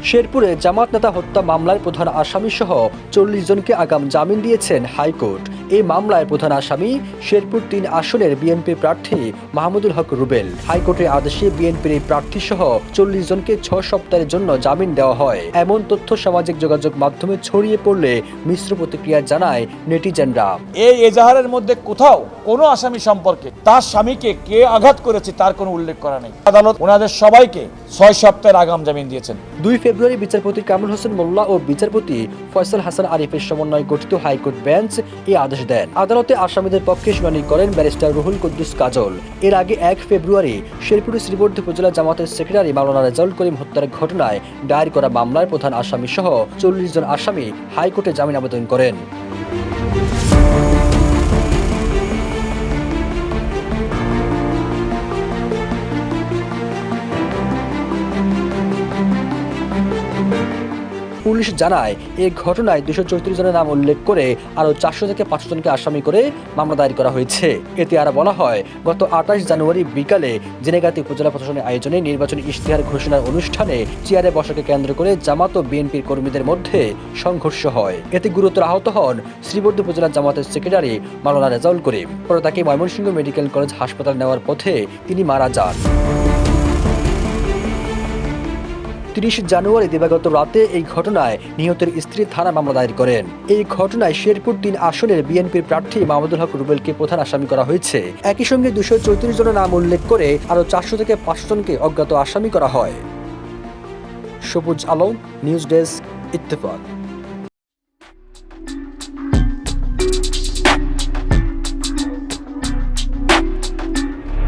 শেরপুরে জামাত নেতা হত্যা মামলায় প্রধান আসামি সহ ৪০ জনকে আগাম জামিন দিয়েছেন হাইকোর্ট। এই মামলায় প্রধান আসামি শেরপুর ৩ আসনের বিএনপি প্রার্থী মাহমুদুল হক রুবেল। হাইকোর্টের আদেশে বিএনপির এই প্রার্থী সহ ৪০ জনকে ৬ সপ্তাহের জন্য জামিন দেওয়া হয়। এমন তথ্য সামাজিক যোগাযোগ মাধ্যমে ছড়িয়ে পড়লে মিশ্র প্রতিক্রিয়া জানায় নেটিজেনরা। এই এজাহারের মধ্যে কোথাও কোনো আসামি সম্পর্কে তার স্বামীকে কে আঘাত করেছে তার কোনো উল্লেখ করা নেই। আদালত ওনাদের সবাইকে ৬ সপ্তাহের আগাম জামিন দিয়েছেন। ২ ফেব্রুয়ারি বিচারপতি কামরুল হোসেন মোল্লা ও বিচারপতি ফয়সাল হাসান আরিফের সমন্বয়ে গঠিত হাইকোর্ট বেঞ্চ এই আদেশ দেন। আদালতে আসামিদের পক্ষে শুনানি করেন ব্যারিস্টার রুহুল কুদ্দুস কাজল। এর আগে ১ ফেব্রুয়ারি শেরপুরের শ্রীবর্ধী উপজেলা জামাতের সেক্রেটারি মাওলানা রেজাউল করিম হত্যার ঘটনায় দায়ের করা মামলার প্রধান আসামি সহ ৪০ জন আসামি হাইকোর্টে জামিন আবেদন করেন। পুলিশ জানায় এই ঘটনায় ২৩৪ জনের নাম উল্লেখ করে আরও ৪০০ থেকে ৫০০ জনকে আসামি করে মামলা দায়ের করা হয়েছে। এতে আরও বলা হয়, গত ২৮ জানুয়ারি বিকালে জেনেগাতি উপজেলা প্রশাসনের আয়োজনে নির্বাচনী ইশতেহার ঘোষণার অনুষ্ঠানে চেয়ারে বসাকে কেন্দ্র করে জামাত ও বিএনপির কর্মীদের মধ্যে সংঘর্ষ হয়। এতে গুরুতর আহত হন শ্রীবর্ধী উপজেলা জামাতের সেক্রেটারি মাওলানা রেজাউল করিম। পরে তাকে ময়মনসিংহ মেডিকেল কলেজ হাসপাতাল নেওয়ার পথে তিনি মারা যান। ৩০ জানুয়ারি দিবাগত রাতে এই ঘটনায় নিহতের স্ত্রী থানা মামলা দায়ের করেন। এই ঘটনায় শেরপুর ৩ আসনের বিএনপির প্রার্থী মাহমুদুল হক রুবেলকে প্রধান আসামি করা হয়েছে। একই সঙ্গে ২৩৪ জনের নাম উল্লেখ করে আরও ৪০০ থেকে ৫০০ জনকে অজ্ঞাত আসামি করা হয়। সবুজ আলম, নিউজ ডেস্ক, ইত্তেফাক।